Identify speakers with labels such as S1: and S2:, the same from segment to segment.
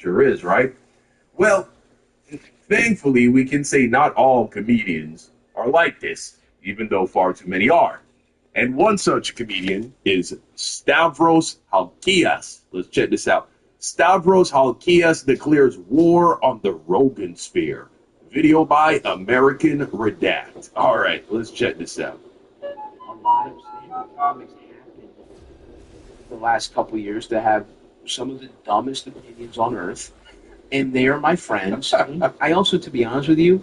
S1: Sure is, right? Well, thankfully, we can say not all comedians are like this, even though far too many are. And one such comedian is Stavros Halkias. Let's check this out. Stavros Halkias declares war on the Rogan sphere. Video by American Redact. All right, let's check this out.
S2: A lot of stand-up comics happen the last couple of years to have some of the dumbest opinions on earth, and they are my friends. I also, to be honest with you,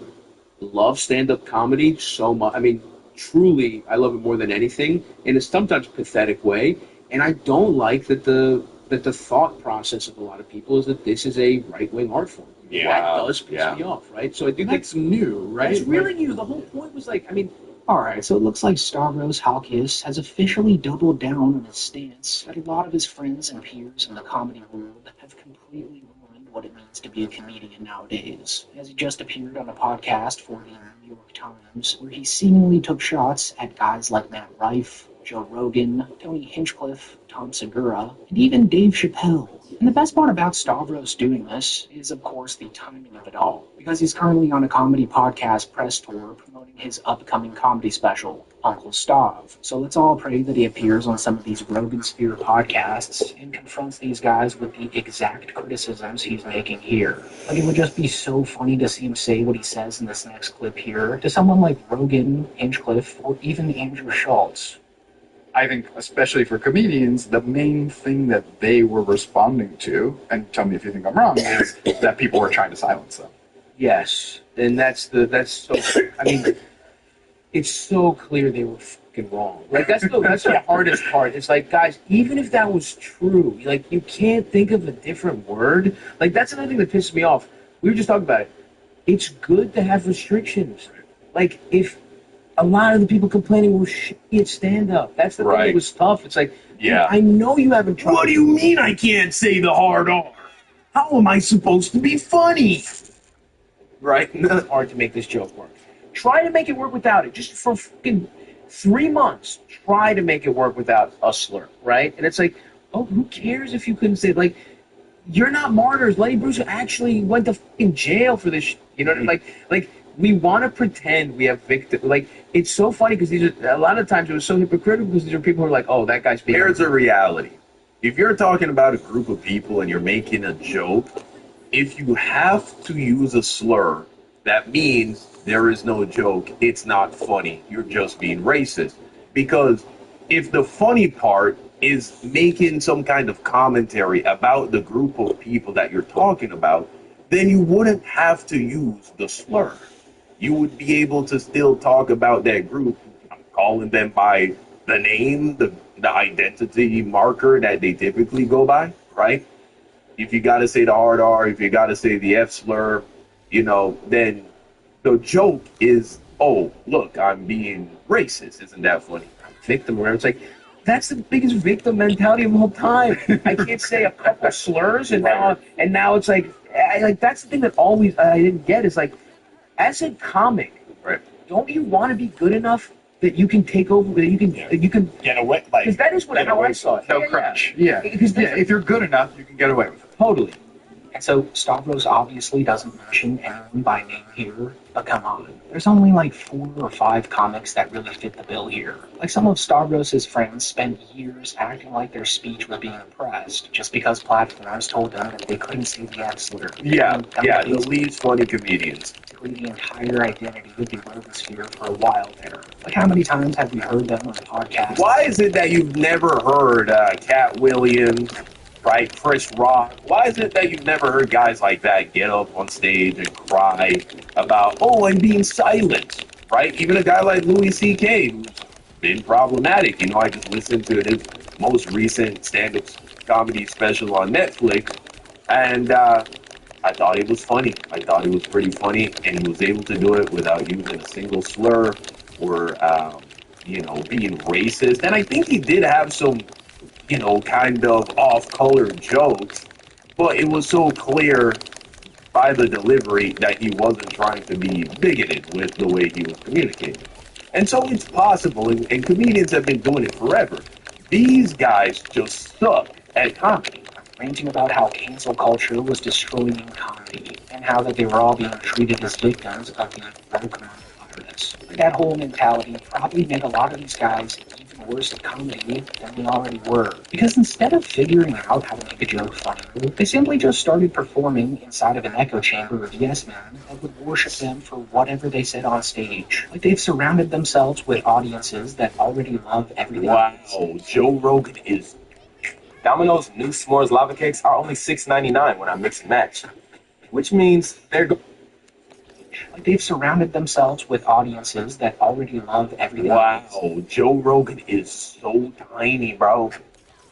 S2: love stand-up comedy so much. I mean, truly, I love it more than anything in a sometimes pathetic way. And I don't like that the thought process of a lot of people is that this is a right-wing art form.
S1: Yeah,
S2: that does piss me off, right? So I do think
S3: That's new, right?
S2: it's really new. The whole point was like, I mean,
S4: Alright, so it looks like Stavros Halkias has officially doubled down on his stance that a lot of his friends and peers in the comedy world have completely ruined what it means to be a comedian nowadays, as he just appeared on a podcast for the New York Times, where he seemingly took shots at guys like Matt Rife, Joe Rogan, Tony Hinchcliffe, Tom Segura, and even Dave Chappelle. And the best part about Stavros doing this is, of course, the timing of it all, because he's currently on a comedy podcast press tour promoting his upcoming comedy special, Uncle Stav. So let's all pray that he appears on some of these Rogan Sphere podcasts and confronts these guys with the exact criticisms he's making here. Like, it would just be so funny to see him say what he says in this next clip here to someone like Rogan, Hinchcliffe, or even Andrew Schultz.
S3: I think, especially for comedians, the main thing that they were responding to, and tell me if you think I'm wrong, is that people were trying to silence them.
S2: yes, and that's so. I mean, it's so clear they were fucking wrong. Like that's the hardest part. It's like, guys, even if that was true, like you can't think of a different word. Like that's another thing that pisses me off. We were just talking about it. It's good to have restrictions. Like if a lot of the people complaining were shitty at stand-up. That's the thing that was tough. It's like,
S1: Yeah.
S2: I know you haven't tried.
S1: What do you mean I can't say the hard R? How am I supposed to be funny? Right?
S2: It's hard to make this joke work. Try to make it work without it. Just for fucking 3 months, try to make it work without a slur, right? And it's like, oh, who cares if you couldn't say, like, you're not martyrs. Lenny Bruce actually went to fucking jail for this. You know what I mean? Like we want to pretend we have victims. Like, it's so funny because these are, a lot of times it was so hypocritical because these are people who are like, oh, that guy's being.
S1: Here's a reality. If you're talking about a group of people and you're making a joke, if you have to use a slur, that means there is no joke. It's not funny. You're just being racist. Because if the funny part is making some kind of commentary about the group of people that you're talking about, then you wouldn't have to use the slur. You would be able to still talk about that group, calling them by the name, the identity marker that they typically go by, right? If you got to say the hard R, if you got to say the F slur, you know, then the joke is, oh, look, I'm being racist. Isn't that funny?
S2: Victim, where it's like, that's the biggest victim mentality of all time. I can't say a couple slurs, and now it's like, that's the thing that always I didn't get is like, as a comic,
S1: Right.
S2: don't you want to be good enough that you can take over, that you can
S5: Get away, like,
S2: because that is how I saw it.
S3: No crunch. Yeah.
S2: Because
S3: If you're good enough, you can get away with it.
S2: totally.
S4: And so Stavros obviously doesn't mention anyone by name here, but come on. There's only like 4 or 5 comics that really fit the bill here. Like some of Stavros' friends spent years acting like their speech was being oppressed just because platforms told them that they couldn't say the F slur.
S1: Yeah,
S4: That
S1: the
S4: was
S1: least funny comedians.
S4: basically the entire identity of the Rogan sphere for a while there. Like how many times have we heard them on the podcast?
S1: Why is it that you've never heard Cat Williams, right, Chris Rock? Why is it that you've never heard guys like that get up on stage and cry about, oh, I'm being silenced, right? Even a guy like Louis C.K., who's been problematic. You know, I just listened to his most recent stand-up comedy special on Netflix, and I thought it was funny. I thought it was pretty funny, and he was able to do it without using a single slur or, being racist. And I think he did have some, kind of off-color jokes, but it was so clear by the delivery that he wasn't trying to be bigoted with the way he was communicating. And so it's possible, and comedians have been doing it forever. These guys just suck at comedy.
S4: ranting about how cancel culture was destroying comedy and how that they were all being treated as victims of the woke coronavirus. That whole mentality probably made a lot of these guys even worse at comedy than they already were. Because instead of figuring out how to make a joke funnier, they simply just started performing inside of an echo chamber of yes men that would worship them for whatever they said on stage. Like they've surrounded themselves with audiences that already love everything.
S1: Wow, Joe Rogan is. Domino's new s'mores lava cakes are only $6.99 when I mix and match, which means they're.
S4: Like they've surrounded themselves with audiences that already love everything.
S1: Wow, Joe Rogan is so tiny, bro.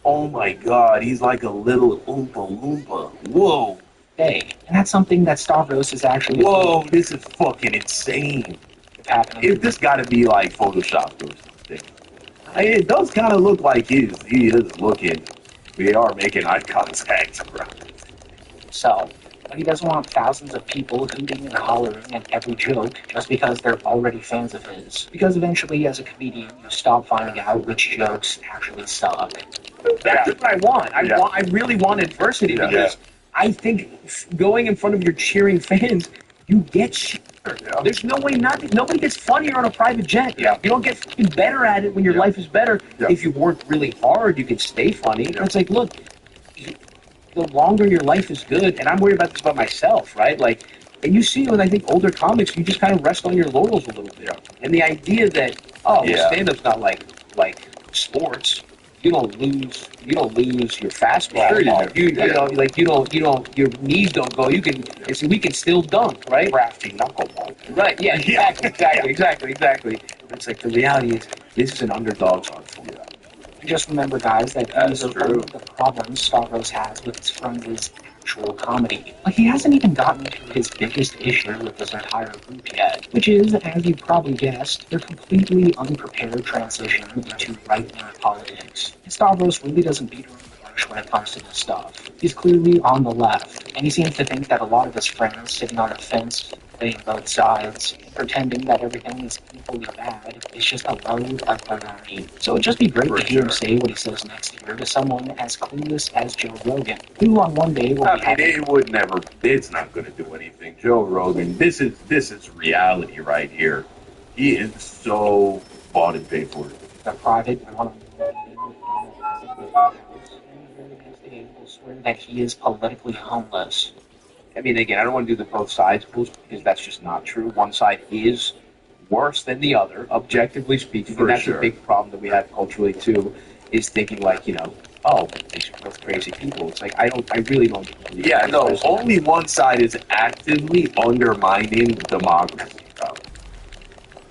S1: Oh my god, he's like a little Oompa Loompa. Whoa.
S4: Day. And that's something that Stavros is actually.
S1: Whoa, this is fucking insane.
S4: Happening.
S1: If this gotta be like photoshopped or something. It does kind of look like he is looking. We are making eye contact, bro.
S4: So, but he doesn't want thousands of people hooting and hollering at every joke just because they're already fans of his. Because eventually, as a comedian, you stop finding out which jokes actually suck.
S2: That's what I want. I really want adversity because I think going in front of your cheering fans, you get shit.
S3: Yeah.
S2: There's no way nobody gets funnier on a private jet.
S3: Yeah.
S2: You don't get fucking better at it when your life is better.
S3: Yeah.
S2: If you work really hard, you can stay funny.
S3: Yeah.
S2: And it's like, look, the longer your life is good, and I'm worried about this about myself, right? Like, and you see when I think older comics, you just kind of rest on your laurels a little bit.
S3: Yeah.
S2: And the idea that, stand-up's not like sports. You don't lose your fastball.
S3: Sure you do.
S2: Your knees don't go. We can still dunk, right?
S1: Crafty knuckleball.
S2: Right, yeah, exactly. It's like the reality is this is an underdog's art form.
S3: Yeah.
S4: Just remember, guys, that
S1: That's
S4: these are
S1: true.
S4: one of the problems Stavros has with his friends' actual comedy. Like, he hasn't even gotten to his biggest issue with this entire group yet, which is, as you probably guessed, their completely unprepared transition into right-wing politics. And Stavros really doesn't beat around the bush when it comes to this stuff. He's clearly on the left, and he seems to think that a lot of his friends sitting on the fence, playing both sides, pretending that everything is equally bad, is just a load of baloney. So it'd just be great to hear him say what he says next year to someone as clueless as Joe Rogan, who on one day will be having...
S1: it would never. It's not going to do anything. Joe Rogan. This is reality right here. He is so bought and paid for.
S4: the private one-on-one meeting with Donald Trump at the White House, and the very next day will swear that he is politically homeless.
S2: I mean, again, I don't want to do the both sides because that's just not true. One side is worse than the other, objectively speaking,
S1: For
S2: and that's
S1: sure.
S2: a big problem that we have culturally too. Is thinking like, these are both crazy people. It's like I really don't believe
S1: Yeah,
S2: that.
S1: no. Only one side is actively undermining democracy, bro.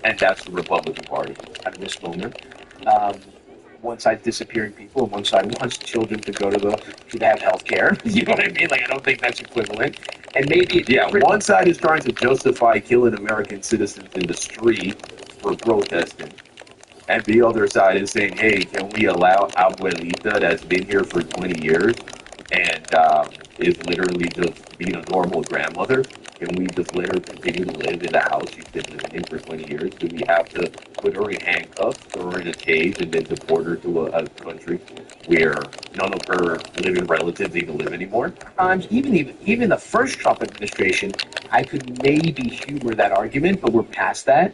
S1: And that's the Republican Party.
S2: At this moment. One side disappearing people, and one side wants children to go to have health care. You know what I mean? Like, I don't think that's equivalent. And maybe
S1: Yeah, one side is trying to justify killing American citizens in the street for protesting. And the other side is saying, hey, can we allow Abuelita that's been here for 20 years and is literally just being a normal grandmother? Can we just let her continue to live in the house she's been living in for 20 years? Do we have to put her in handcuffs, throw her in a cage, and then deport her to a country where none of her living relatives even live anymore?
S2: Even the first Trump administration, I could maybe humor that argument, but we're past that.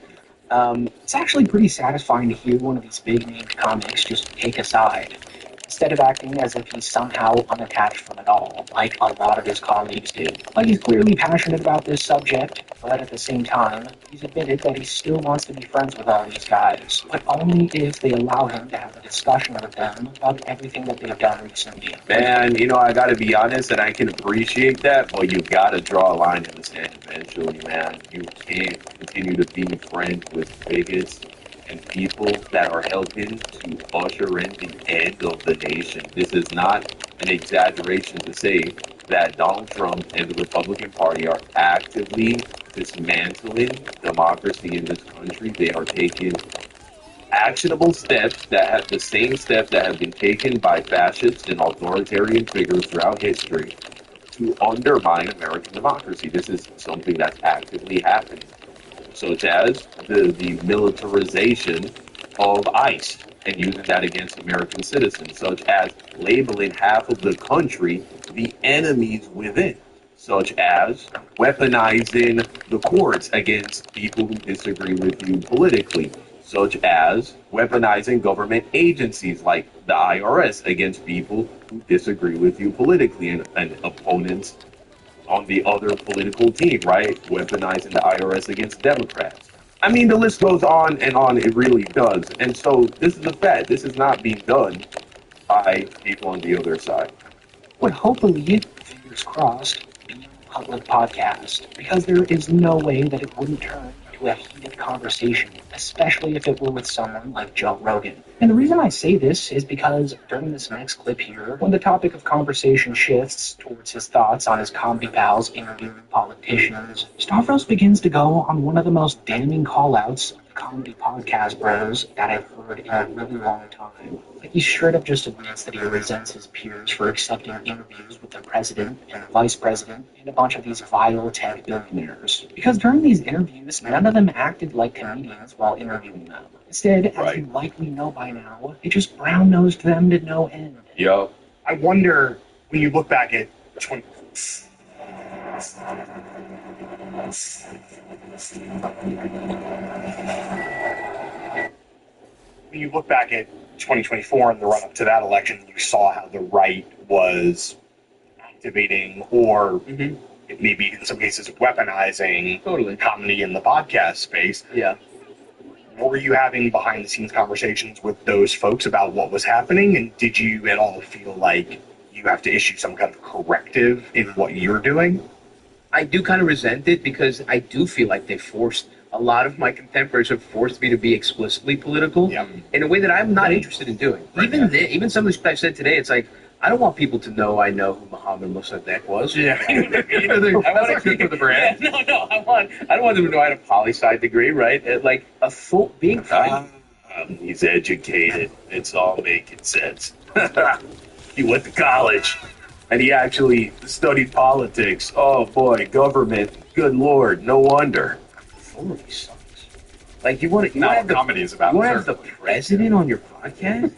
S4: It's actually pretty satisfying to hear one of these big-name comics just take a side, instead of acting as if he's somehow unattached from it all, like a lot of his colleagues do. Like, he's clearly passionate about this subject, but at the same time, he's admitted that he still wants to be friends with all these guys, but only if they allow him to have a discussion with them about everything that they've done recently.
S1: Man, I gotta be honest, and I can appreciate that, but you gotta draw a line in the sand eventually, man. You can't continue to be friends with bigots and people that are helping to usher in the end of the nation. This is not an exaggeration to say that Donald Trump and the Republican Party are actively dismantling democracy in this country. They are taking actionable steps that have the same steps that have been taken by fascists and authoritarian figures throughout history to undermine American democracy. This is something that's actively happening, such as the militarization of ICE. and using that against American citizens, such as labeling half of the country the enemies within, such as weaponizing the courts against people who disagree with you politically, such as weaponizing government agencies like the IRS against people who disagree with you politically and opponents on the other political team, right? Weaponizing the IRS against Democrats. I mean, the list goes on and on. It really does. And so this is a fact. This is not being done by people on the other side.
S4: Would hopefully, fingers crossed, be a public podcast, because there is no way that it wouldn't turn into a heated conversation, especially if it were with someone like Joe Rogan. And the reason I say this is because during this next clip here, when the topic of conversation shifts towards his thoughts on his comedy pals interviewing politicians, Stavros begins to go on one of the most damning call-outs of the comedy podcast bros that I've heard in a really long time. Like, he straight up just admits that he resents his peers for accepting interviews with the president and the vice president and a bunch of these vile tech billionaires. Because during these interviews, none of them acted like comedians while interviewing them. Instead, as you likely know by now, they just brown-nosed them to no end.
S1: Yup.
S5: I wonder, when you look back at 20... When you look back at 2024 and the run-up to that election, you saw how the right was activating or maybe in some cases weaponizing comedy in the podcast space.
S2: Yeah.
S5: Were you having behind-the-scenes conversations with those folks about what was happening, and did you at all feel like you have to issue some kind of corrective in what you're doing?
S2: I do kind of resent it because I do feel like they forced, a lot of my contemporaries have forced me to be explicitly political in a way that I'm not interested in doing. Even some of the stuff I said today, it's like, I don't want people to know I know who Mohammed Mossadegh was.
S5: Yeah.
S2: You know what I mean? I want to keep
S3: for the brand.
S2: Yeah, I don't want them to know I had a poli-sci degree, right? Like a full being fine.
S1: He's educated. It's all making sense. He went to college, and he actually studied politics. Oh boy, government. Good lord, no wonder.
S2: Authority sucks. Like you want to
S3: Not
S2: have
S3: what comedy is about.
S2: You want to have the president on your podcast?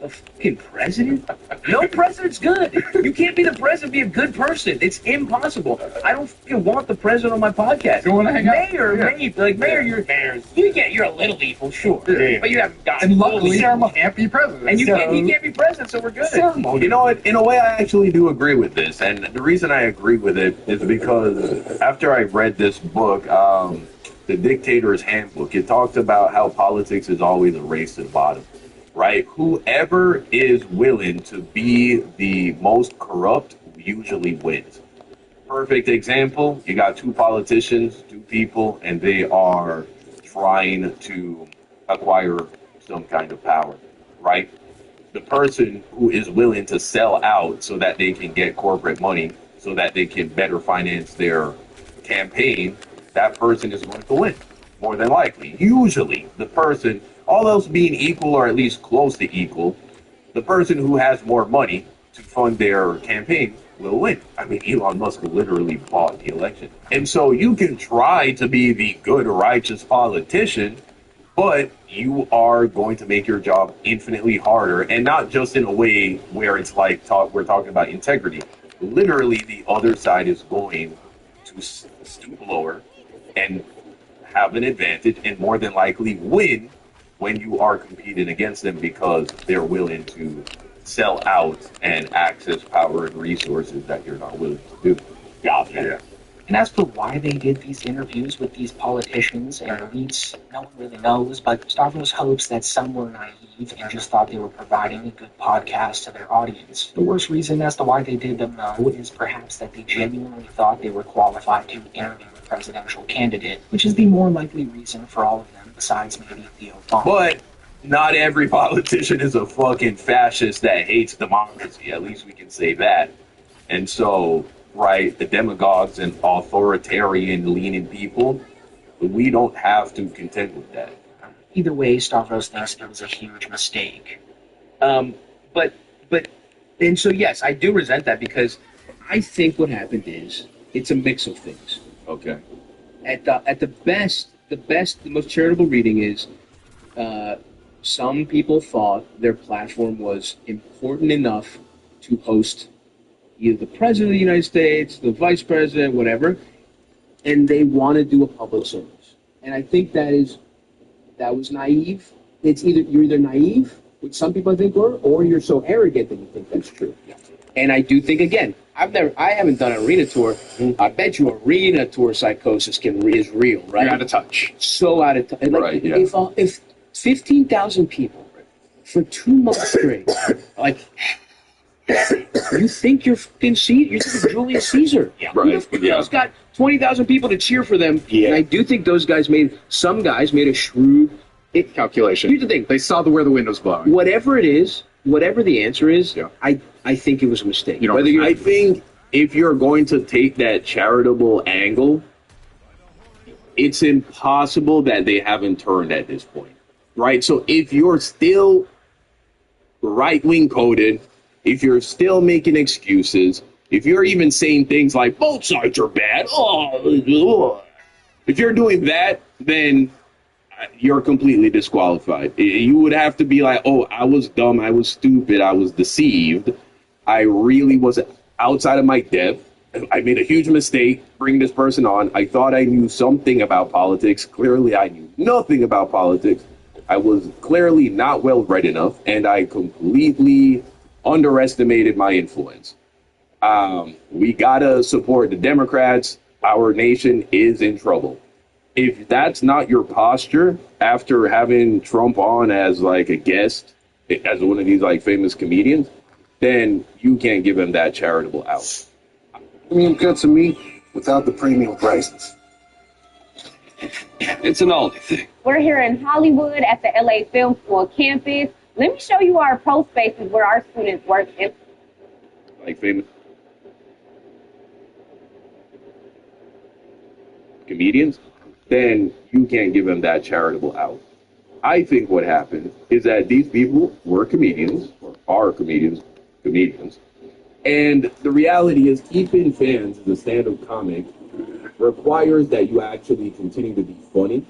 S2: The fucking president? No president's good. You can't be the president, be a good person. It's impossible. I don't fucking want the president on my podcast.
S3: You want to hang out?
S2: Mayor, you're a little evil, sure.
S5: Yeah.
S2: But you haven't gotten
S3: And luckily,
S2: fully-
S3: he can't be president.
S2: and he
S3: so-
S2: can't be president, so we're good.
S1: You know what? In a way, I actually do agree with this, and the reason I agree with it is because after I read this book, The Dictator's Handbook, it talks about how politics is always a race to the bottom, right? Whoever is willing to be the most corrupt usually wins. Perfect example, you got two politicians, two people, and they are trying to acquire some kind of power, right? The person who is willing to sell out so that they can get corporate money, so that they can better finance their campaign, that person is going to win, more than likely. Usually, the person, all else being equal or at least close to equal, the person who has more money to fund their campaign will win. I mean, Elon Musk literally bought the election. And so you can try to be the good, righteous politician, but you are going to make your job infinitely harder, and not just in a way where it's like we're talking about integrity. Literally, the other side is going to stoop lower and have an advantage and more than likely win when you are competing against them because they're willing to sell out and access power and resources that you're not willing to do.
S5: Yeah.
S4: And as for why they did these interviews with these politicians and elites, no one really knows, but Stavros hopes that some were naive and just thought they were providing a good podcast to their audience. The worst reason as to why they did them, though, is perhaps that they genuinely thought they were qualified to interview a presidential candidate, which is the more likely reason for all of them, besides maybe Theo Von.
S1: But not every politician is a fucking fascist that hates democracy. At least we can say that. And so, right, the demagogues and authoritarian leaning people, we don't have to contend with that.
S4: Either way, Stavros thinks it was a huge mistake.
S2: But and so yes, I do resent that because I think what happened is it's a mix of things.
S1: Okay.
S2: At the best, the most charitable reading is some people thought their platform was important enough to host either the president of the United States, the vice president, whatever, and they want to do a public service. And I think that was naive. You're either naive, which some people I think were, or you're so arrogant that you think that's true. And I do think, again, I haven't done an arena tour. I bet you arena tour psychosis is real, right?
S3: You're out of touch.
S2: So out of touch. Like,
S1: Right, yeah.
S2: If 15,000 people for 2 months straight, like, you think you're fucking you're Julius Caesar.
S1: Right, yeah.
S2: He's got 20,000 people to cheer for them.
S1: Yeah.
S2: And I do think some guys made a shrewd
S3: Calculation.
S2: Here's the thing.
S3: They saw where the wind was blowing.
S2: Whatever it is, whatever the answer is,
S3: Yeah.
S2: I think it was a mistake.
S3: You know,
S2: Whether you
S1: I think if you're going to take that charitable angle, it's impossible that they haven't turned at this point, right? So if you're still right-wing coded, if you're still making excuses, if you're even saying things like both sides are bad, if you're doing that, then you're completely disqualified. You would have to be like, oh, I was dumb, I was stupid, I was deceived. I really was outside of my depth. I made a huge mistake bringing this person on. I thought I knew something about politics. Clearly, I knew nothing about politics. I was clearly not well read enough, and I completely underestimated my influence. We gotta support the Democrats. Our nation is in trouble. If that's not your posture after having Trump on as like a guest, as one of these like famous comedians, then you can't give him that charitable out.
S6: Premium cuts of meat without the premium prices.
S7: It's an Aldi thing.
S8: We're here in Hollywood at the LA Film School campus. Let me show you our pro spaces where our students work.
S1: Like famous comedians, then you can't give them that charitable out. I think what happened is that these people were comedians, or are comedians, and the reality is keeping fans as a stand-up comic requires that you actually continue to be funny,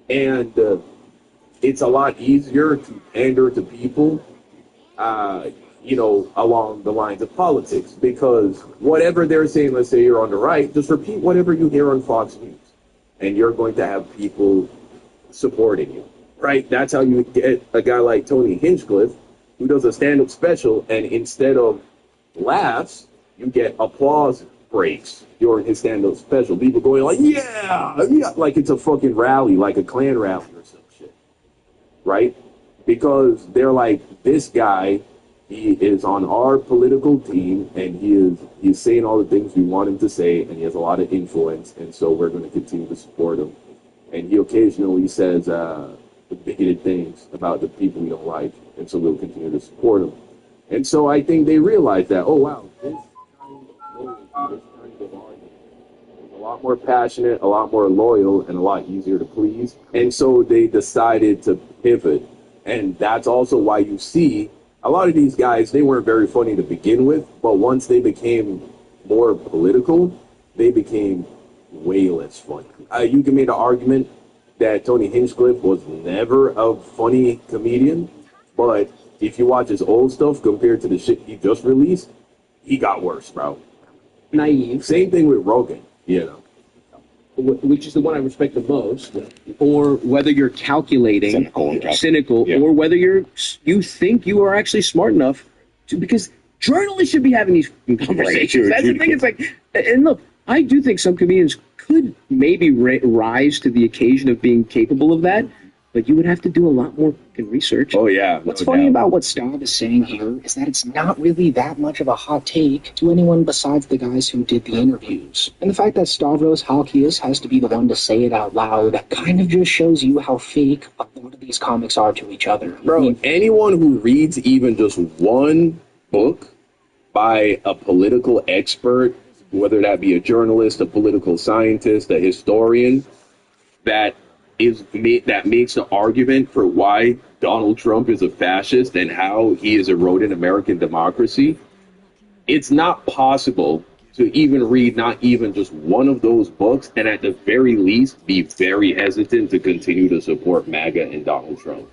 S1: and it's a lot easier to pander to people, along the lines of politics, because whatever they're saying, let's say you're on the right, just repeat whatever you hear on Fox News, and you're going to have people supporting you, right? That's how you get a guy like Tony Hinchcliffe, who does a stand-up special, and instead of laughs, you get applause breaks during his stand-up special. People going like, yeah, like it's a fucking rally, like a Klan rally or some shit, right? Because they're like, this guy, he is on our political team, and he's saying all the things we want him to say, and he has a lot of influence, and so we're going to continue to support him. And he occasionally says bigoted things about the people we don't like, and so we'll continue to support him. And so I think they realized that, oh wow, this kind of loyalty, this kind of argument is a lot more passionate, a lot more loyal, and a lot easier to please. And so they decided to pivot. And that's also why you see a lot of these guys, they weren't very funny to begin with, but once they became more political, they became way less funny. You can make an argument that Tony Hinchcliffe was never a funny comedian, but if you watch his old stuff compared to the shit he just released, he got worse, bro.
S2: Naive,
S1: Same thing with Rogan,
S2: which is the one I respect the most, or whether you're calculating, cynical,
S7: Yeah.
S2: or whether you think you are actually smart enough to, because journalists should be having these conversations. That's the thing. It's like, and look, I do think some comedians could maybe rise to the occasion of being capable of that, but you would have to do a lot more research.
S1: Oh, yeah.
S4: What's funny about what Stav is saying here is that it's not really that much of a hot take to anyone besides the guys who did the interviews. And the fact that Stavros Halkias has to be the one to say it out loud kind of just shows you how fake a lot of these comics are to each other.
S1: Bro,
S4: I mean,
S1: anyone who reads even just one book by a political expert, whether that be a journalist, a political scientist, a historian, that makes the argument for why Donald Trump is a fascist and how he is eroding American democracy, it's not possible to even read not even just one of those books and at the very least be very hesitant to continue to support MAGA and Donald Trump.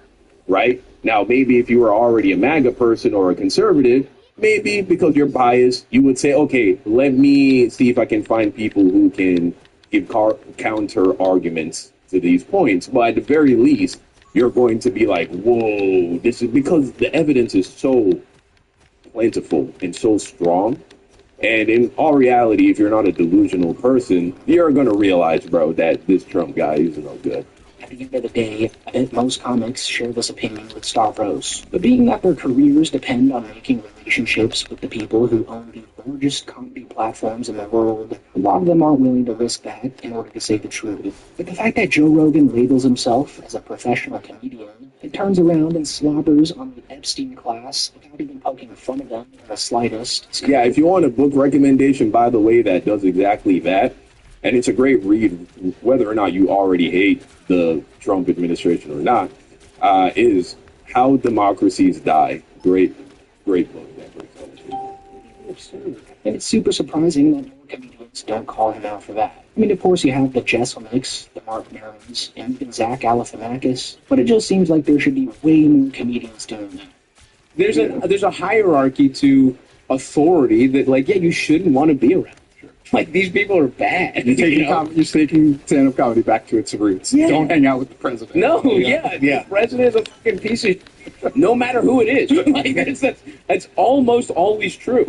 S1: right? Now, maybe if you were already a MAGA person or a conservative, maybe because you're biased, you would say, okay, let me see if I can find people who can give counter arguments to these points. But at the very least, you're going to be like, whoa, this is because the evidence is so plentiful and so strong. And in all reality, if you're not a delusional person, you're going to realize, bro, that this Trump guy is no good.
S4: At the end of the day, I think most comics share this opinion with Stavros. But being that their careers depend on making relationships with the people who own the largest comedy platforms in the world, a lot of them aren't willing to risk that in order to say the truth. But the fact that Joe Rogan labels himself as a professional comedian and turns around and slobbers on the Epstein class without even poking fun of them in the slightest.
S1: Yeah, if you want a book recommendation, by the way, that does exactly that, and it's a great read, whether or not you already hate the Trump administration or not, is How Democracies Die. Great book.
S4: Absurd. And it's super surprising that more comedians don't call him out for that. I mean, of course, you have the Jesselnicks, the Mark Marons, and even Zach Galifianakis, but it just seems like there should be way more comedians doing that.
S2: There's a hierarchy to authority that, like, yeah, you shouldn't want to be around. Like, these people are bad.
S3: You're taking stand-up comedy back to its roots.
S2: Yeah.
S3: Don't hang out with the president.
S2: No, yeah. The president is a fucking piece of no matter who it is. Like, that's almost always true.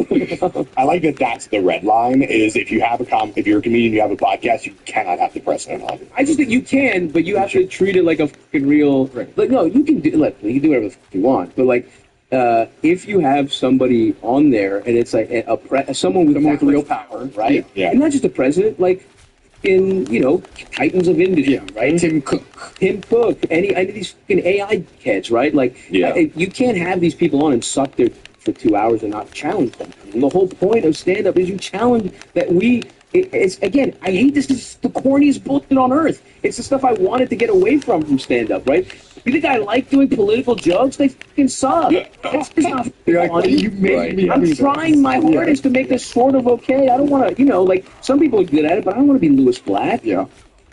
S5: I like that. That's the red line. Is if you have if you're a comedian, you have a podcast, you cannot have the president on.
S2: I just think you can, but you have to treat it like a fucking real. Like, no, you can do. Look, you can do whatever the fuck you want, but like. If you have somebody on there and it's like someone with real power, right?
S5: Yeah.
S2: And not just the president, like in titans of industry, right? Tim Cook, any of these fucking AI kids, right? Like, you can't have these people on and suck there for 2 hours and not challenge them. And the whole point of stand-up is you challenge that it's again, I hate this. This is the corniest bullshit on earth. It's the stuff I wanted to get away from stand-up, right? You think I like doing political jokes? They fucking suck. This is not funny. I'm trying my hardest to make this sort of okay. I don't want to, like, some people are good at it, but I don't want to be Louis Black.
S3: Yeah.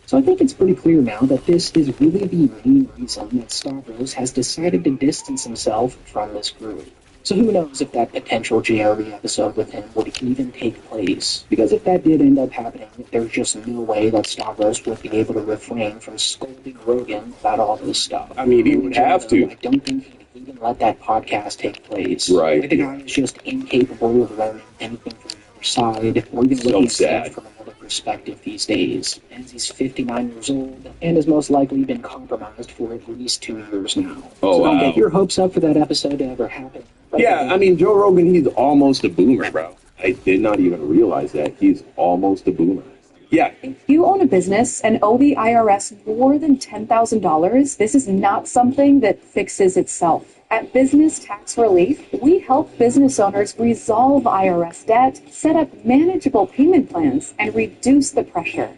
S4: So I think it's pretty clear now that this is really the main reason that Stavros has decided to distance himself from this group. So who knows if that potential JRE episode with him would even take place. Because if that did end up happening, there's just no way that Stavros would be able to refrain from scolding Rogan about all this stuff.
S1: I mean, he would have to.
S4: I don't think he'd even let that podcast take place.
S1: Right.
S4: The guy is just incapable of learning anything from the other side, or even looking at stuff from another perspective these days. And he's 59 years old, and has most likely been compromised for at least 2 years now.
S1: Oh,
S4: so
S1: wow.
S4: don't get your hopes up for that episode to ever happen.
S1: Yeah, I mean, Joe Rogan, he's almost a boomer, bro. I did not even realize that. He's almost a boomer. Yeah.
S7: If you own a business and owe the IRS more than $10,000, this is not something that fixes itself. At Business Tax Relief, we help business owners resolve IRS debt, set up manageable payment plans, and reduce the pressure.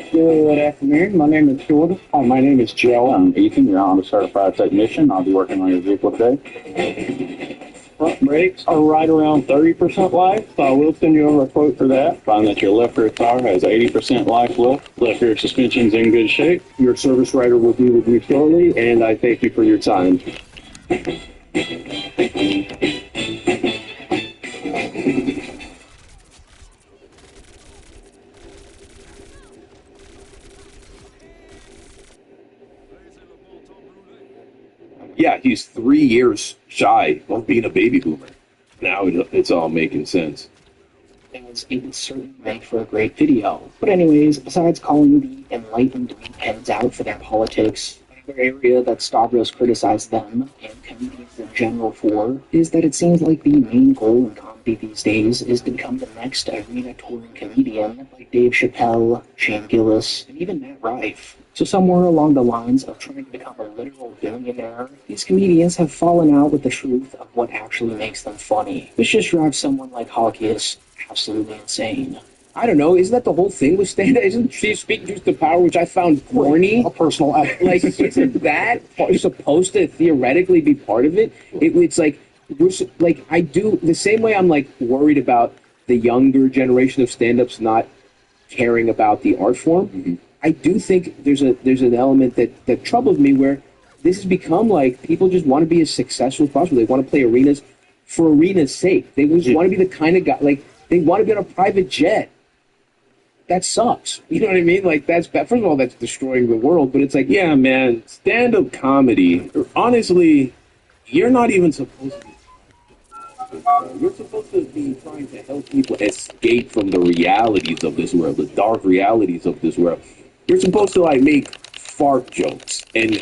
S9: Good afternoon. My name is Jordan. Hi, my name is Joe. I'm Ethan, your Honda Certified Technician. I'll be working on your vehicle today. Front brakes are right around 30% life, so I will send you over a quote for that. Find that your left rear tire has 80% life left. Left rear suspension's in good shape. Your service writer will be with you shortly, and I thank you for your time.
S1: Yeah, he's 3 years shy of being a baby boomer. Now it's all making sense.
S4: It would certainly make for a great video. But anyways, besides calling the enlightened meatheads out for their politics, another area that Stavros criticized them, and comedians in general for, is that it seems like the main goal in comedy these days is to become the next arena touring comedian, like Dave Chappelle, Shane Gillis, and even Matt Rife. So somewhere along the lines of trying to become a literal billionaire, these comedians have fallen out with the truth of what actually makes them funny, which just drives someone like Hawkius absolutely insane.
S2: I don't know. Isn't that the whole thing with stand-up? Isn't she speaking truth to power, which I found corny?
S3: A personal
S2: Like, isn't that supposed to theoretically be part of it? It's like, I do the same way I'm like worried about the younger generation of stand-ups not caring about the art form.
S3: Mm-hmm.
S2: I do think there's an element that troubles me where this has become like people just want to be as successful as possible. They want to play arenas for arena's sake. They just want to be the kind of guy, like, they want to be on a private jet. That sucks. You know what I mean? Like, that's bad. First of all, that's destroying the world, but it's like,
S1: Yeah, man, stand-up comedy, honestly, you're not even supposed to be. You're supposed to be trying to help people escape from the realities of this world, the dark realities of this world. You're supposed to, like, make fart jokes and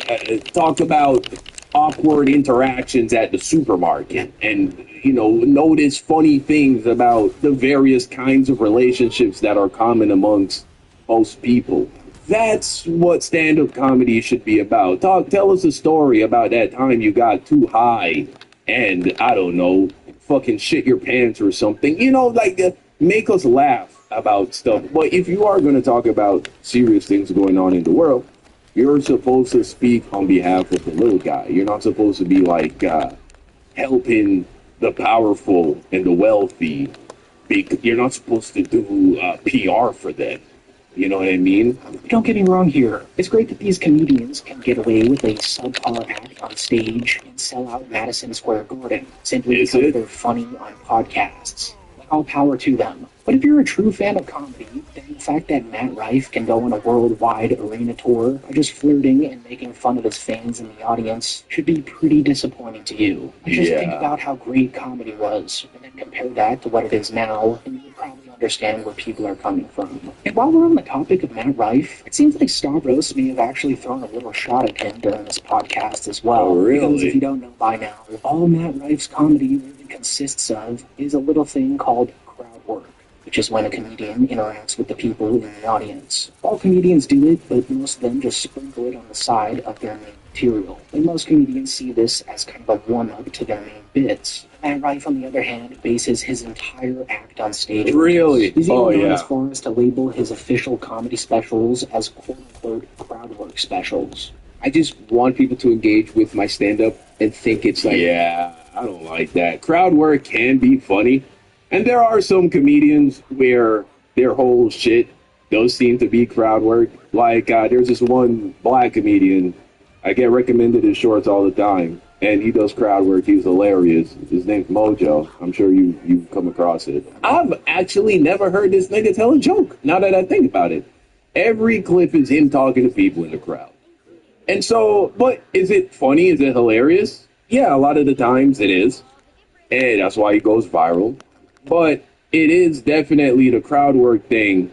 S1: talk about awkward interactions at the supermarket and, you know, notice funny things about the various kinds of relationships that are common amongst most people. That's what stand-up comedy should be about. Tell us a story about that time you got too high and, I don't know, fucking shit your pants or something. You know, like, make us laugh about stuff. But if you are going to talk about serious things going on in the world, you're supposed to speak on behalf of the little guy. You're not supposed to be, like, helping the powerful and the wealthy. You're not supposed to do PR for them. You know what I mean?
S4: Don't get me wrong here. It's great that these comedians can get away with a subpar act on stage and sell out Madison Square Garden simply because they're funny on podcasts. Like, all power to them. But if you're a true fan of comedy, then the fact that Matt Rife can go on a worldwide arena tour by just flirting and making fun of his fans in the audience should be pretty disappointing to you. Just think about how great comedy was, and then compare that to what it is now, and you'll probably understand where people are coming from. And while we're on the topic of Matt Rife, it seems like Stavros may have actually thrown a little shot at him during this podcast as well.
S1: Oh, really?
S4: Because if you don't know by now, all Matt Rife's comedy really consists of is a little thing called crowd work, which is when a comedian interacts with the people in the audience. All comedians do it, but most of them just sprinkle it on the side of their main material. And most comedians see this as kind of a warm-up to their main bits. Matt Rife, on the other hand, bases his entire act on stage.
S1: Really?
S4: He's even gone as far as to label his official comedy specials as quote-unquote crowd work specials.
S2: I just want people to engage with my stand-up and think it's like...
S1: Yeah, I don't like that. Crowd work can be funny. And there are some comedians where their whole shit does seem to be crowd work. Like, there's this one black comedian. I get recommended his shorts all the time. And he does crowd work. He's hilarious. His name's Mojo. I'm sure you've come across it. I've actually never heard this nigga tell a joke, now that I think about it. Every clip is him talking to people in the crowd. And so, but is it funny? Is it hilarious? Yeah, a lot of the times it is. And that's why he goes viral. But it is definitely the crowd work thing.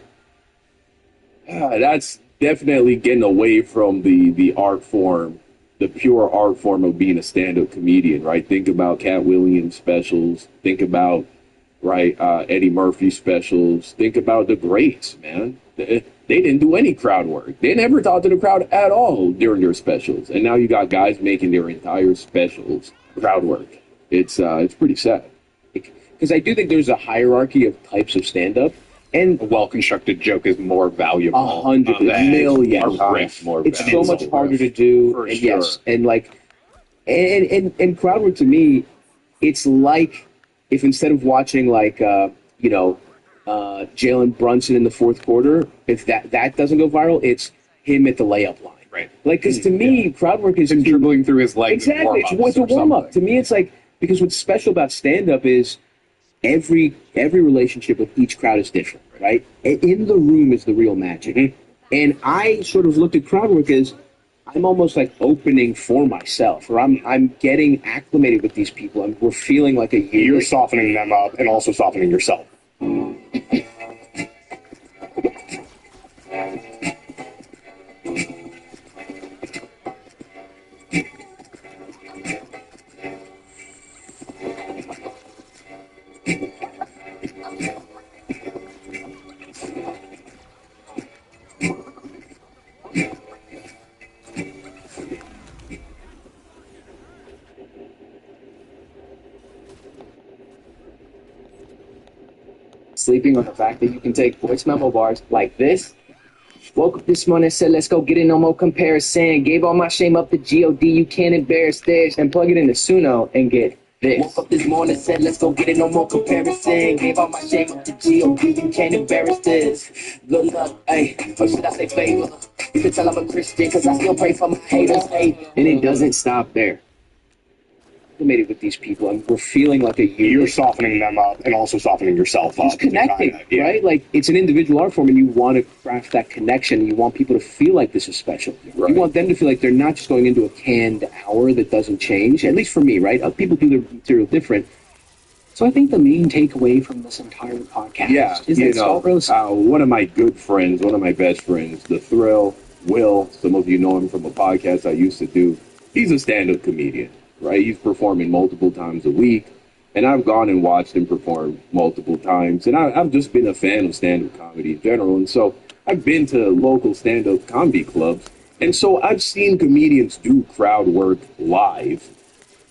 S1: That's definitely getting away from the art form, the pure art form of being a stand-up comedian, right? Think about Cat Williams specials. Think about, right, Eddie Murphy specials. Think about the greats, man. They didn't do any crowd work. They never talked to the crowd at all during their specials. And now you got guys making their entire specials crowd work. It's pretty sad.
S2: Because I do think there's a hierarchy of types of stand-up, and
S3: A well-constructed joke is more valuable.
S2: 100 million
S3: A riff.
S1: more
S2: it's so
S1: valuable.
S2: much harder to do.
S3: For
S2: And
S3: sure.
S2: yes, and like, and crowd work to me, it's like if instead of watching like Jalen Brunson in the fourth quarter, if that doesn't go viral, it's him at the layup line.
S3: Right.
S2: Like, because to me, crowd work is
S3: Him dribbling through his legs.
S2: exactly. It's a warm up. To me, it's like, because what's special about stand up is every relationship with each crowd is different, right? In the room is the real magic. And I sort of looked at crowd work as I'm almost like opening for myself, or I'm getting acclimated with these people, and we're feeling like a
S5: You're
S2: unit.
S5: softening them up and also softening yourself.
S10: Sleeping on the fact that you can take voice memo bars like this. Woke up this morning and said, let's go get it, no more comparison. Gave all my shame up to God, you can't embarrass this. And plug it into Suno and get this. Woke up this morning, said, let's go get it, no more comparison. Gave all my shame up to G.O.D., you can't embarrass this. Good luck, ayy, or should I say favor? You can tell I'm a Christian, cause I still pray for my haters, ayy. And it doesn't stop there. I made it with these people, and we're feeling like a unit.
S5: You're softening them up and also softening yourself up.
S10: It's connecting, right? Like, it's an individual art form, and you want to craft that connection. You want people to feel like this is special. Right. You want them to feel like they're not just going into a canned hour that doesn't change, at least for me, right? People do their material different.
S4: So I think the main takeaway from this entire podcast is that Salt Roast...
S11: one of my good friends, one of my best friends, The Thrill, Will, some of you know him from a podcast I used to do. He's a stand-up comedian. Right, he's performing multiple times a week, and I've gone and watched him perform multiple times, and I've just been a fan of stand-up comedy in general, and so I've been to local stand-up comedy clubs, and so I've seen comedians do crowd work live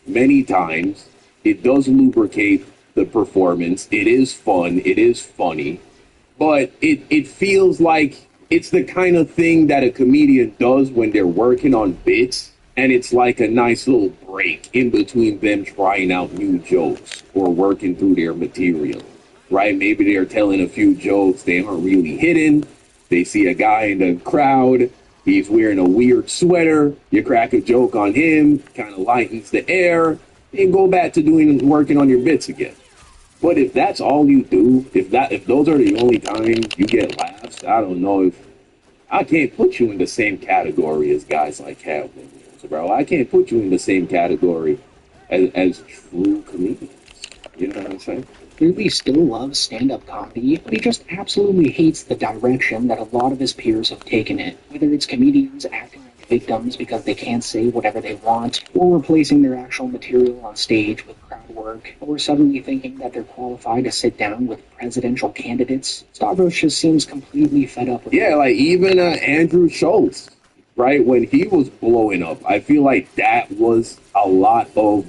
S11: many times. It does lubricate the performance. It is fun. It is funny, but it feels like it's the kind of thing that a comedian does when they're working on bits. And it's like a nice little break in between them trying out new jokes or working through their material, right? Maybe they're telling a few jokes they aren't really hitting. They see a guy in the crowd. He's wearing a weird sweater. You crack a joke on him, kind of lightens the air, and go back to working on your bits again. But if that's all you do, if those are the only times you get laughs, I don't know if I can't put you in the same category as guys like Cat Williams. Bro, I can't put you in the same category as true comedians. You know what I'm saying?
S4: Clearly still loves stand-up comedy, but he just absolutely hates the direction that a lot of his peers have taken it. Whether it's comedians acting like victims because they can't say whatever they want, or replacing their actual material on stage with crowd work, or suddenly thinking that they're qualified to sit down with presidential candidates. Stavros just seems completely fed up with it.
S11: Like even Andrew Schultz. Right, when he was blowing up, I feel like that was a lot of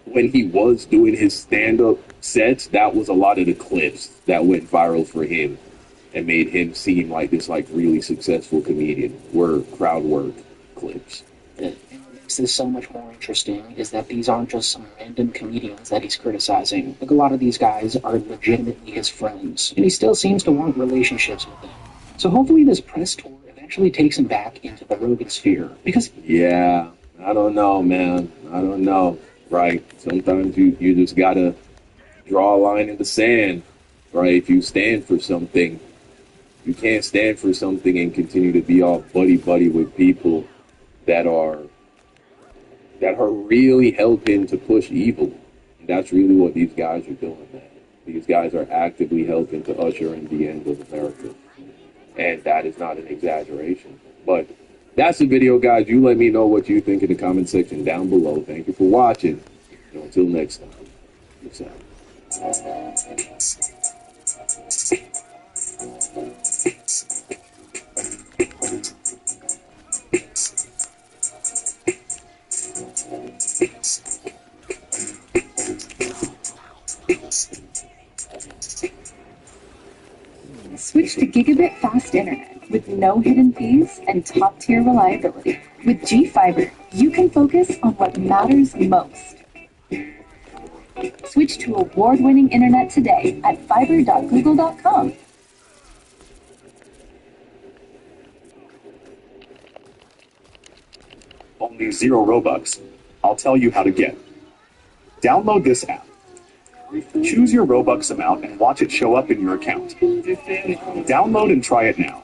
S11: when he was doing his stand-up sets. That was a lot of the clips that went viral for him and made him seem like this really successful comedian. Were crowd work clips.
S4: And what makes this so much more interesting is that these aren't just some random comedians that he's criticizing. Like, a lot of these guys are legitimately his friends, and he still seems to want relationships with them. So hopefully this press tour actually takes him back into the Rogan sphere, because...
S11: Yeah, I don't know, man. I don't know, right? Sometimes you just gotta draw a line in the sand, right? If you stand for something, you can't stand for something and continue to be all buddy-buddy with people that are really helping to push evil. And that's really what these guys are doing, man. These guys are actively helping to usher in the end of America. And that is not an exaggeration. But that's the video, guys. You let me know what you think in the comment section down below. Thank you for watching. And until next time, peace out.
S7: Switch to gigabit fast internet with no hidden fees and top-tier reliability. With G-Fiber, you can focus on what matters most. Switch to award-winning internet today at fiber.google.com.
S5: Only 0 Robux. I'll tell you how to get. Download this app. Choose your Robux amount and watch it show up in your account. Download and try it now.